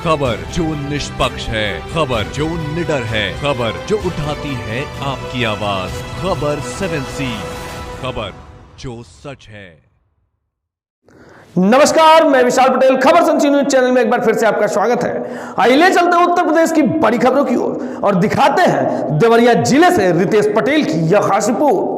खबर जो निष्पक्ष है, खबर जो निडर है, खबर जो उठाती है आपकी आवाज, खबर 7C, खबर जो सच है। नमस्कार, मैं विशाल पटेल, खबर 7C न्यूज चैनल में एक बार फिर से आपका स्वागत है। आइए चलते हैं उत्तर प्रदेश की बड़ी खबरों की ओर और दिखाते हैं देवरिया जिले से रितेश पटेल की यह खास रिपोर्ट।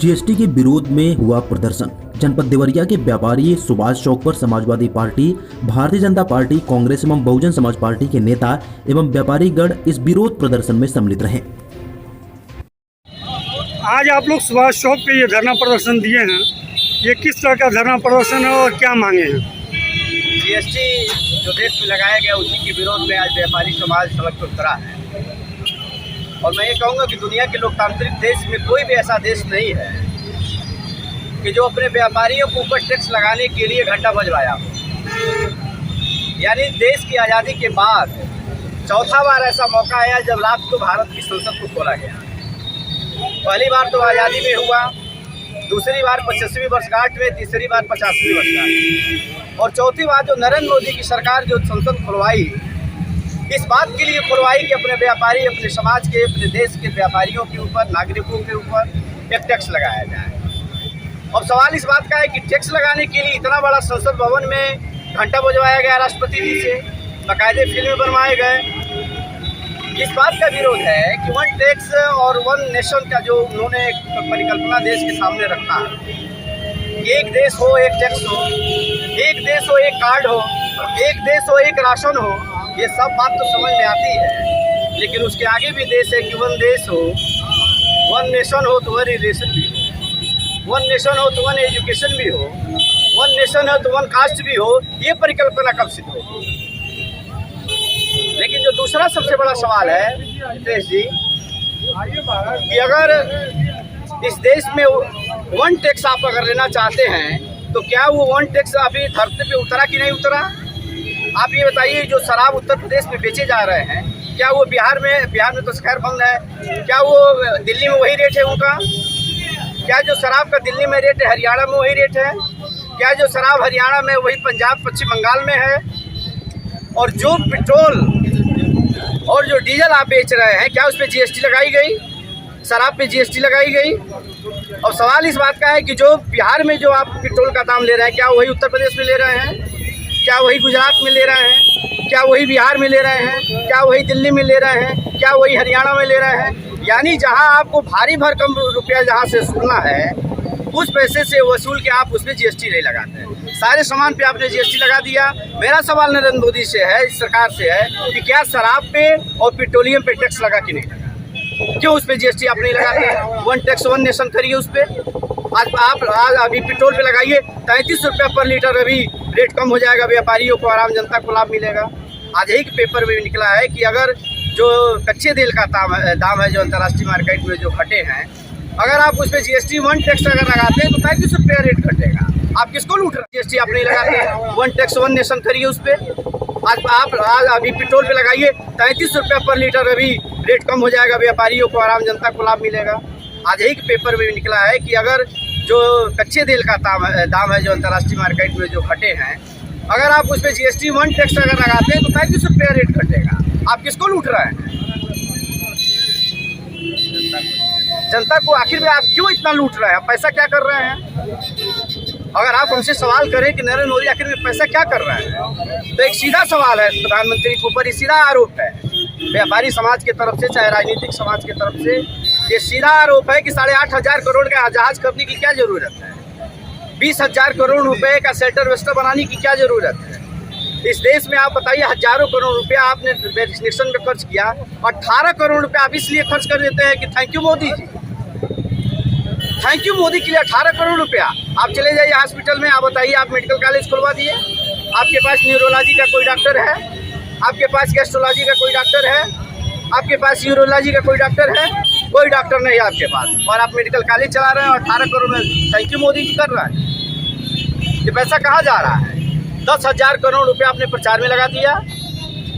जीएसटी के विरोध में हुआ प्रदर्शन। जनपद देवरिया के व्यापारी सुभाष चौक पर समाजवादी पार्टी, भारतीय जनता पार्टी, कांग्रेस एवं बहुजन समाज पार्टी के नेता एवं व्यापारीगण इस विरोध प्रदर्शन में सम्मिलित रहे। आज आप लोग सुभाष चौक पे ये धरना प्रदर्शन दिए हैं, ये किस तरह का धरना प्रदर्शन है और क्या मांगे हैं? जीएसटी जो देश में लगाया गया उसी के विरोध में आज व्यापारी समाज सड़क पर उतरा है। और मैं ये कहूँगा कि दुनिया के लोकतांत्रिक देश में कोई भी ऐसा देश नहीं है कि जो अपने व्यापारियों को ऊपर टैक्स लगाने के लिए घंटा बजवाया हो। यानी देश की आज़ादी के बाद चौथा बार ऐसा मौका आया जब रात को भारत की संसद को खोला गया। पहली बार तो आज़ादी में हुआ, दूसरी बार 25वीं वर्षगांठ में, तीसरी बार 50वीं वर्षगांठ और चौथी बार जो नरेंद्र मोदी की सरकार जो संसद खुलवाई, इस बात के लिए खुलवाई कि अपने व्यापारी, अपने समाज के, अपने देश के व्यापारियों के ऊपर, नागरिकों के ऊपर एक टैक्स लगाया जाए। अब सवाल इस बात का है कि टैक्स लगाने के लिए इतना बड़ा संसद भवन में घंटा बजवाया गया राष्ट्रपति जी से, बाकायदे फिल्में बनवाए गए। इस बात का विरोध है कि वन टैक्स और वन नेशन का जो उन्होंने एक परिकल्पना देश के सामने रखा है, एक देश हो एक टैक्स हो, एक देश हो एक कार्ड हो, एक देश हो एक राशन हो, ये सब बात तो समझ में आती है, लेकिन उसके आगे भी देश है कि वन देश हो, वन नेशन हो तो वन रिलेशन भी हो, वन नेशन हो तो वन एजुकेशन भी हो, वन नेशन हो तो वन कास्ट भी हो। ये परिकल्पना कब सिद्ध हो? लेकिन जो दूसरा सबसे बड़ा सवाल है रितेश जी, कि अगर इस देश में वन टैक्स आप अगर लेना चाहते हैं तो क्या वो वन टैक्स अभी धरती पे उतरा कि नहीं उतरा? आप ये बताइए, जो शराब उत्तर प्रदेश में बेचे जा रहे हैं, क्या वो बिहार में तो खैर बंद है, क्या वो दिल्ली में वही रेट है उनका? क्या जो शराब का दिल्ली में रेट है हरियाणा में वही रेट है? क्या जो शराब हरियाणा में वही पंजाब, पश्चिम बंगाल में है? और जो पेट्रोल और जो डीजल आप बेच रहे हैं, क्या उस पर जीएसटी लगाई गई? शराब पे जीएसटी लगाई गई? और सवाल इस बात का है कि जो बिहार में जो आप पेट्रोल का दाम ले रहे हैं, क्या वही उत्तर प्रदेश में ले रहे हैं? क्या वही गुजरात में ले रहे हैं? क्या वही बिहार में ले रहे हैं? क्या वही दिल्ली में ले रहे हैं? क्या वही हरियाणा में ले रहे हैं? यानी जहां आपको भारी भरकम रुपया जहां से वसूलना है, उस पैसे से वसूल के आप उसमें जीएसटी नहीं लगाते हैं। सारे सामान पे आपने जीएसटी लगा दिया। मेरा सवाल नरेंद्र मोदी से है, इस सरकार से है कि क्या शराब पे और पेट्रोलियम पे टैक्स लगा कि नहीं लगा? क्यों उस पे जीएसटी आप नहीं लगाते हैं? वन टैक्स वन नेशन करिए उस पर। आज अभी पेट्रोल पे लगाइए 33 रुपये पर लीटर, अभी रेट कम हो जाएगा, व्यापारियों को, आराम जनता को लाभ मिलेगा। आज एक पेपर में निकला है कि अगर जो कच्चे तेल का दाम है जो अंतर्राष्ट्रीय मार्केट में जो घटे हैं, अगर आप उस पर जीएसटी वन टैक्स अगर लगाते हैं तो 35 रुपये रेट घटेगा। आप किसको लूट रहे हैं? जीएसटी आप नहीं लगाते हैं, वन टैक्स वन नेशन करिए उस पर। आज अभी पेट्रोल पे लगाइए 33 रुपये पर लीटर, अभी रेट कम हो जाएगा, व्यापारियों को, आराम जनता को लाभ मिलेगा। आज एक पेपर में निकला है कि अगर जो कच्चे तेल का दाम है जो अंतर्राष्ट्रीय मार्केट में जो घटे हैं, अगर आप उस पर जीएसटी वन टैक्स अगर लगाते हैं तो 35 रुपये रेट घटेगा। आप किसको लूट रहे हैं? जनता को। आखिर में आप क्यों इतना लूट रहे हैं? पैसा क्या कर रहे हैं? अगर आप हमसे सवाल करें कि नरेंद्र मोदी आखिर में पैसा क्या कर रहे हैं, तो एक सीधा सवाल है प्रधानमंत्री के ऊपर, ये सीधा आरोप है व्यापारी समाज की तरफ से, चाहे राजनीतिक समाज की तरफ से। ये सीधा आरोप है कि 8,500 करोड़ का जहाज करने की क्या जरूरत है? 20,000 करोड़ रुपए का शेल्टर वेस्टर बनाने की क्या जरूरत है? इस देश में आप बताइए, हजारों करोड़ रुपया आपने वैक्सीनेशन में खर्च किया, 18 करोड़ रुपया आप इसलिए खर्च कर देते हैं कि thank you Modi ji, thank you Modi के लिए 18 करोड़ रुपया। आप चले जाइए हॉस्पिटल में, आप बताइए, आप मेडिकल कॉलेज खुलवा दिए, आपके पास न्यूरोलॉजी का कोई डॉक्टर है? आपके पास गैस्ट्रोलॉजी का कोई डॉक्टर है? आपके पास यूरोलॉजी का कोई डॉक्टर है? कोई डॉक्टर नहीं है आपके पास, और आप मेडिकल कॉलेज चला रहे हैं और 18 करोड़ में थैंक यू मोदी जी कर रहा है। ये पैसा कहाँ जा रहा है? 10,000 करोड़ रुपया आपने प्रचार में लगा दिया।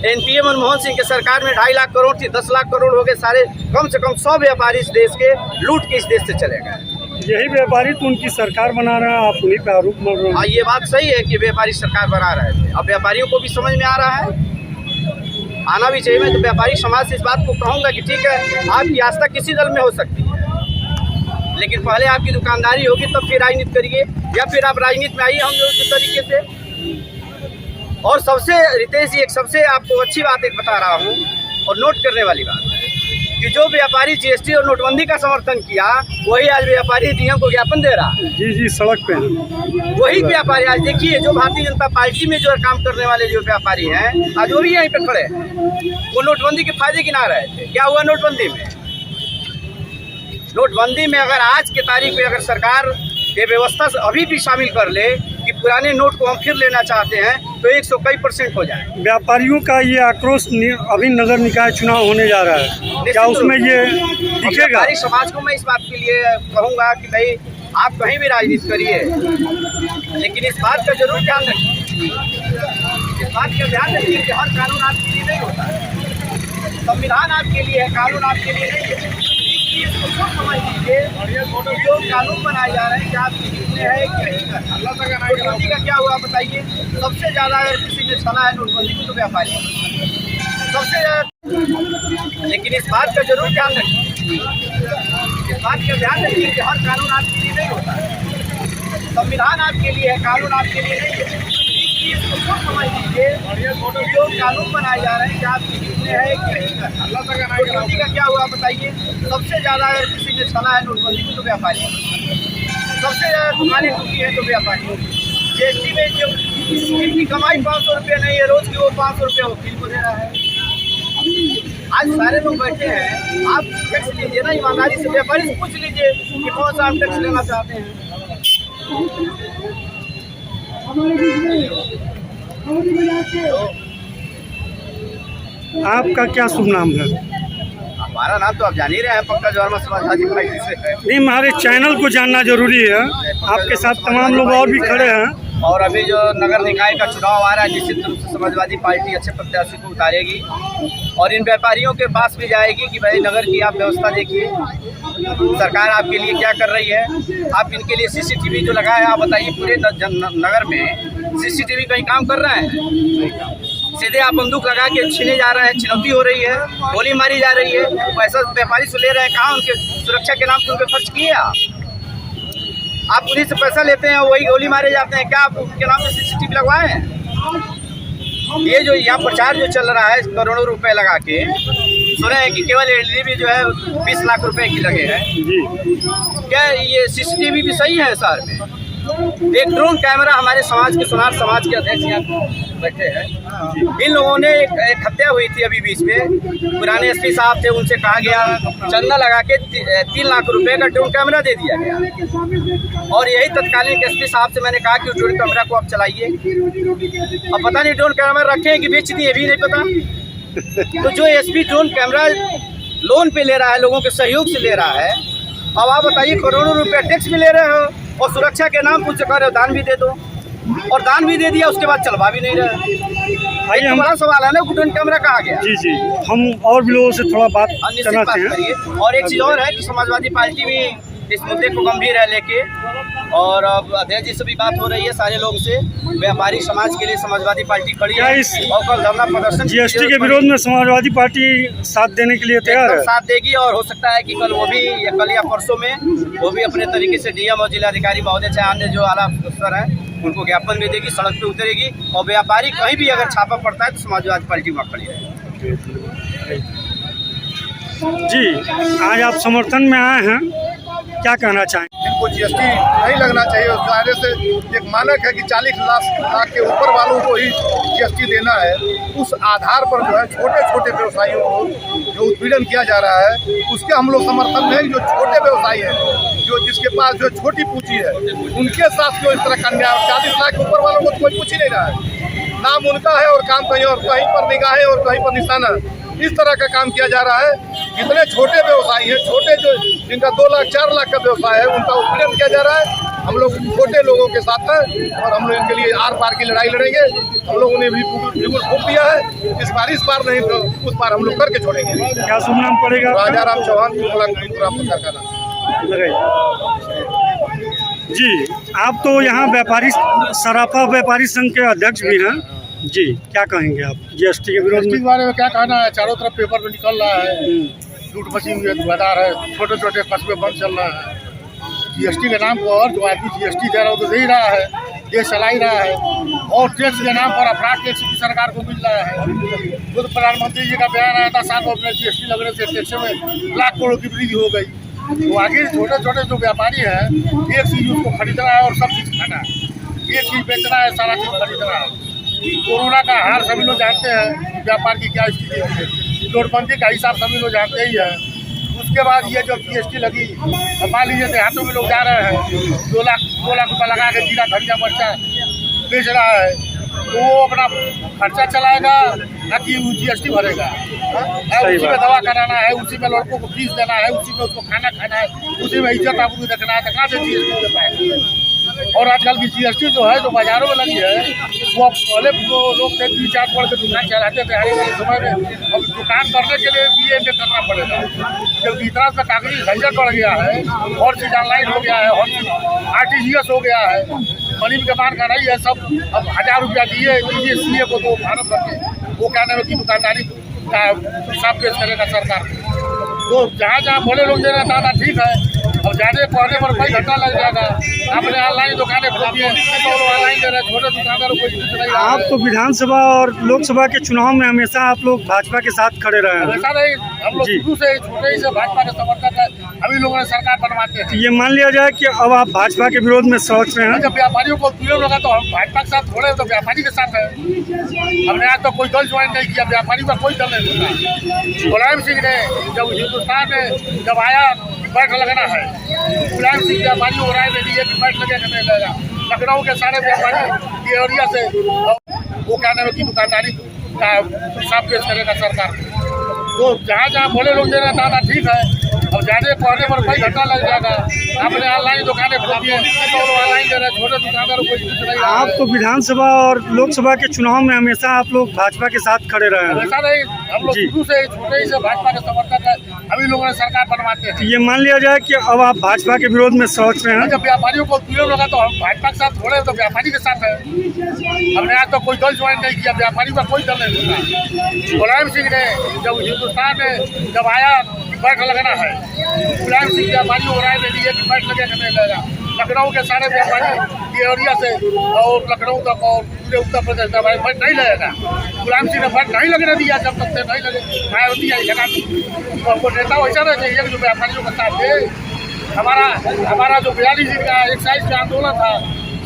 एनपीए मनमोहन सिंह के सरकार में 2.5 लाख करोड़ थी, 10 लाख करोड़ हो गए। सारे कम से कम 100 व्यापारी इस देश के लूट के इस देश से चले गए। यही व्यापारी तो उनकी सरकार बना रहे हैं, आप उन्हीं पे आरोप मर रहे हैं। हाँ, ये बात सही है कि व्यापारी सरकार बना रहे थे। अब व्यापारियों को भी समझ में आ रहा है, आना भी चाहिए। मैं तो व्यापारी समाज से इस बात को कहूँगा कि ठीक है, आपकी आस्था किसी दल में हो सकती है, लेकिन पहले आपकी दुकानदारी होगी तब फिर राजनीति करिए, या फिर आप राजनीति में आइए हम लोग इस तरीके से। और सबसे रितेश जी, एक सबसे आपको अच्छी बात एक बता रहा हूँ और नोट करने वाली बात है कि जो व्यापारी जीएसटी और नोटबंदी का समर्थन किया, वही आज व्यापारी डीएम को ज्ञापन दे रहा है। जी सड़क पे हैं। वही व्यापारी आज देखिए, जो भारतीय जनता पार्टी में जो काम करने वाले जो व्यापारी हैं, आज वो भी यहीं पे खड़े हैं। वो नोटबंदी के फायदे गिना रहे थे। क्या हुआ नोटबंदी में? नोटबंदी में अगर आज के तारीख में अगर सरकार ये व्यवस्था अभी भी शामिल कर ले कि पुराने नोट को हम फिर लेना चाहते हैं, तो 100% हो जाए। व्यापारियों का ये आक्रोश अभी नगर निकाय चुनाव होने जा रहा है, क्या उसमें ये दिखेगा? व्यापारी समाज को मैं इस बात के लिए कहूँगा कि भाई आप कहीं भी राजनीति करिए, लेकिन इस बात का जरूर ध्यान रखिए, इस बात का ध्यान रखिए कि हर कानून आपके लिए नहीं होता है। संविधान आपके लिए है, कानून आपके लिए नहीं है। इसको सोच समझ लीजिए, जो कानून बनाए जा रहे हैं क्या आपके हित में है कि नहीं है। नोटबंदी का क्या हुआ बताइए? सबसे ज़्यादा अगर किसी ने चला है नोटबंदी को तो व्यापारी सबसे ज़्यादा। लेकिन इस बात का जरूर ध्यान रखिए, इस बात का ध्यान रखिए कि हर कानून आपके लिए नहीं होता है। संविधान आपके लिए है, कानून आपके लिए नहीं है। इसको सोच समझ लीजिए, जो कानून बनाए जा रहे हैं क्या आपके हित में है कि नहीं है। नोटबंदी का क्या हुआ बताइए? सबसे ज़्यादा अगर किसी ने चला है नोटबंदी को तो व्यापारी सबसे ज़्यादा दुकानें टूटी है तो व्यापारी। जीएसटी में जो जिनकी कमाई 500 रुपये नहीं है रोज की, वो 500 रुपये वकील को दे रहा है। आज सारे लोग बैठे हैं, आप टैक्स लीजिए ना ईमानदारी से, व्यापारी से पूछ लीजिए कि कौन सा आप टैक्स लेना चाहते हैं। आपका क्या शुभ नाम है? हमारा नाम तो आप जान ही रहे हैं, पंकज वर्मा, समाजवादी पार्टी से। नहीं, हमारे चैनल को जानना जरूरी है। आपके साथ तमाम लोग और भी खड़े हैं। और अभी जो नगर निकाय का चुनाव आ रहा है, निश्चित रूप से समाजवादी पार्टी अच्छे प्रत्याशी को उतारेगी और इन व्यापारियों के पास भी जाएगी कि भाई नगर की आप व्यवस्था देखिए, सरकार आपके लिए क्या कर रही है। आप इनके लिए सीसीटीवी जो लगाए हैं, आप बताइए पूरे नगर में सीसीटीवी कहीं काम कर रहे हैं? सीधे आप बंदूक लगा के छीने जा रहे हैं, चुनौती हो रही है, गोली मारी जा रही है। पैसा व्यापारी से ले रहे हैं, कहाँ उनके सुरक्षा के नाम पर उनके खर्च किए आप उन्हीं से पैसा लेते हैं, वही गोली मारे जाते हैं। क्या आप उनके नाम पे सीसीटीवी लगवाए हैं? ये जो यहाँ प्रचार जो चल रहा है करोड़ों रुपए लगा के, सुने हैं कि केवल एलईडी जो है 20 लाख रुपए की लगे हैं। क्या ये सीसीटीवी भी सही है शहर में? एक ड्रोन कैमरा हमारे समाज के सुनार समाज के अध्यक्ष यहाँ बैठे हैं, इन लोगों ने एक हत्या हुई थी अभी बीच में, पुराने एसपी साहब थे, उनसे कहा गया चंदा लगा के 3 लाख रुपए का ड्रोन कैमरा दे दिया गया। और यही तत्कालीन एसपी साहब से मैंने कहा कि ड्रोन कैमरा को आप चलाइए। अब पता नहीं ड्रोन कैमरा रखे हैं कि बेच दिए, भी नहीं पता। तो जो एसपी ड्रोन कैमरा लोन पे ले रहा है, लोगों के सहयोग से ले रहा है, अब आप बताइए करोड़ों रुपए टैक्स भी ले रहे हो और सुरक्षा के नाम कुछ कर रहे हो, दान भी दे दो, और दान भी दे दिया, उसके बाद चलवा भी नहीं रहे। आइए, बड़ा सवाल है ना, ड्रोन कैमरा कहाँ गया? जी हम और भी लोगों से थोड़ा बात करना चाहिए। और एक चीज़ और है कि समाजवादी पार्टी भी इस मुद्दे को गंभीर है लेके, और अब अध्यक्ष जी से भी बात हो रही है सारे लोगों से। व्यापारी समाज के लिए समाजवादी पार्टी खड़ी है और कल धरना प्रदर्शन जीएसटी के विरोध में समाजवादी पार्टी साथ देने के लिए तैयार है, साथ देगी। और हो सकता है कि कल वो भी, या कल या परसों में वो भी अपने तरीके से डीएम और जिलाधिकारी महोदय चाहे अन्य जो आला अफसर हैं उनको ज्ञापन भी देगी, सड़क पे उतरेगी। और व्यापारी कहीं भी अगर छापा पड़ता है तो समाजवादी पार्टी वहाँ खड़ी रहेगी। जी, आज आप समर्थन में आए हैं, क्या कहना चाहें? जिनको जीएसटी नहीं लगना चाहिए, उस दायरे से एक मानक है कि 40 लाख के ऊपर वालों को ही जीएसटी देना है। उस आधार पर जो है छोटे छोटे व्यवसायियों को जो उत्पीड़न किया जा रहा है, उसके हम लोग समर्थन में। जो छोटे व्यवसायी हैं, जो जिसके पास जो छोटी पूंजी है, उनके साथ जो इस तरह का अन्याय, 40 लाख के ऊपर वालों को तो कोई पूछ ही नहीं रहा है। नाम उनका है और काम कहीं और, कहीं पर निगाहें और कहीं पर निशाना, इस तरह का काम किया जा रहा है। जितने छोटे व्यवसायी हैं, छोटे जो जिनका 2 लाख 4 लाख का व्यवसाय है, उनका उत्पीड़न किया जा रहा है। हम लोग छोटे लोगों के साथ हैं और हम लोग इनके लिए आर पार की लड़ाई लड़ेंगे। हम लोगों ने भी बिल्कुल फूक दिया है, इस बार नहीं तो उस बार हम लोग करके छोड़ेंगे। क्या शुभ नाम पड़ेगा? राजा राम चौहान, पत्रकार का नाम। जी, आप तो यहाँ व्यापारी सराफा व्यापारी संघ के अध्यक्ष भी हैं जी, क्या कहेंगे आप जीएसटी के विरोध जीएसटी में? के बारे में क्या कहना है? चारों तरफ पेपर में निकल रहा है, लूट मची हुई है, दुकानदार है, छोटे छोटे कस्बे बंद चल रहा है। जीएसटी के नाम पर जो आदमी जीएसटी दे रहा है वो तो दे ही रहा है, देश चला ही रहा है, और टैक्स के नाम पर अफराध टैक्स की सरकार को मिल रहा है। खुद प्रधानमंत्री जी का बयान आया था, साल में जीएसटी लगने से टैक्स में लाख करोड़ की वृद्धि हो गई। तो आगे छोटे छोटे जो व्यापारी हैं, एक चीज उसको खरीदना है और सब चीज़ खाना है, एक चीज़ बेचना है, सारा चीज़ खरीदना है। कोरोना का हार सभी लोग जानते हैं, व्यापार की क्या स्थिति है, नोटबंदी का हिसाब सभी लोग जानते ही हैं। उसके बाद ये जो जीएसटी लगी, मान लीजिए देहातों में लोग जा रहे हैं, 2 लाख रुपये लगा के जीरा धनिया मिर्चा बेच रहा है, तो वो अपना खर्चा चलाएगा ना कि जीएसटी भरेगा? उसी में दवा कराना है, उसी में लड़कों को फीस देना है, उसी में उसको खाना खाना है, उसी में इज्जत आबरू देखना है, तो कहाँ से जीएसटी दे पाएगा? और आजकल की जीएसटी जो है, जो बाजारों में लगी है, वो पहले लोग थे 3-4 पड़ के दुकान चलाते थे, आने वाले समय में अब दुकान करने के लिए भी ये करना पड़ेगा। जब इतना सा कागजी झंझट बढ़ गया है, और चीज़ ऑनलाइन हो गया है, और चीज़ आरटीजीएस हो गया है, गरीब के मान का नहीं है, सब अब 1000 रुपया दिए दीजिए सीए को, तो फार्म करके वो कहने में कि दुकानदारी का हिसाब पेश करेगा सरकार। तो जहाँ जहाँ बड़े लोग देना चाहता ठीक है, अब ज़्यादा पढ़ने पर कई घंटा लग जाएगा। आपने ऑनलाइन दुकानें खोली है, तो ऑनलाइन दे रहे हैं, छोटे दुकानदारों को कुछ नहीं। आप तो विधानसभा और लोकसभा के चुनाव में हमेशा आप लोग भाजपा के साथ खड़े रहे हैं। ऐसा नहीं, हम लोग शुरू से छोटे ही से भाजपा के समर्थक है, अभी लोगों ने सरकार बनवाते हैं। ये मान लिया जाए कि अब आप भाजपा के विरोध में सोच रहे हैं। जब व्यापारियों को विरोध होगा तो हम भाजपा के साथ थोड़े, तो व्यापारी के साथ है। हमने आज तो कोई दल ज्वाइन नहीं किया, व्यापारी का कोई दल नहीं होता। मुलायम सिंह ने जब हिंदुस्तान में जब आया बैठ लगना है, मुलायम सिंह व्यापारी हो राय में दिए कि बैठ लगे करने लगा। लखनऊ के सारे व्यापारी ये एरिया से वो कहने में कि दुकानदारी का हिसाब पेश करेगा सरकार। तो जहाँ जहाँ बड़े लोग देना चाहता ठीक है, अब ज़्यादा पढ़ने पर कई घंटा लग जाएगा। आपने ऑनलाइन दुकानें खोली है, तो ऑनलाइन दे रहे हैं, छोटे दुकानदारों को कुछ नहीं। आप तो विधानसभा और लोकसभा के चुनाव में हमेशा आप लोग भाजपा के साथ खड़े रहे हैं। ऐसा नहीं, हम लोग शुरू से छोटे ही से भाजपा के समर्थक है, अभी लोगों ने सरकार बनवाते हैं। ये मान लिया जाए कि अब आप भाजपा के विरोध में सोच रहे हैं। जब व्यापारियों को विरोध होगा तो हम भाजपा के साथ थोड़े, तो व्यापारी के साथ है। हमने आज तो कोई दल ज्वाइन नहीं किया, व्यापारी का कोई दल नहीं होता। मुलायम सिंह ने जब हिंदुस्तान में जब आया बैठ लगना है, मुलायम सिंह व्यापारी हो राय में दिए कि बैठ लगे करने लगा। लखनऊ के सारे व्यापारी ये एरिया से और लखनऊ तक और पूरे उत्तर प्रदेश का भाई बैठ नहीं लगेगा। मुलायम सिंह ने बैठ नहीं लगने दिया, जब तक से नहीं लगे मायावती आई लगा। तो हमको नेता वैसा रहना चाहिए जो व्यापारियों का साथ दे। हमारा जो 42 दिन का एक्साइज का आंदोलन था,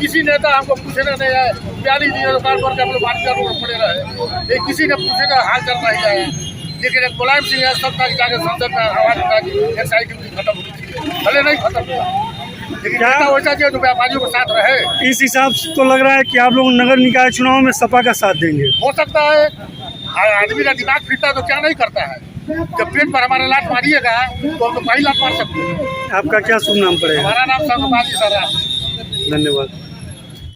किसी नेता हमको पूछने नहीं है। 42 दिन दुकान पर हम लोग भारतीय रोड पड़े रहे, किसी ने पूछने का हाल चल नहीं आया। लेकिन एक मुलायम सिंह है, सब तक जाकर संसद में आवाज उठा कि एक्साइज ड्यूटी खत्म हो गई, भले नहीं खत्म हुआ, लेकिन नेता वैसा चाहिए जो व्यापारियों के साथ रहे। इस हिसाब से तो लग रहा है कि आप लोग नगर निकाय चुनाव में सपा का साथ देंगे। हो सकता है, आदमी का दिमाग फिरता है तो क्या नहीं करता है। जब पेट पर हमारे लात मारिएगा तो हम तो पहली लात मार सकते हैं। आपका क्या शुभ नाम पड़ेगा? हमारा नाम संगबाजी सर है। धन्यवाद।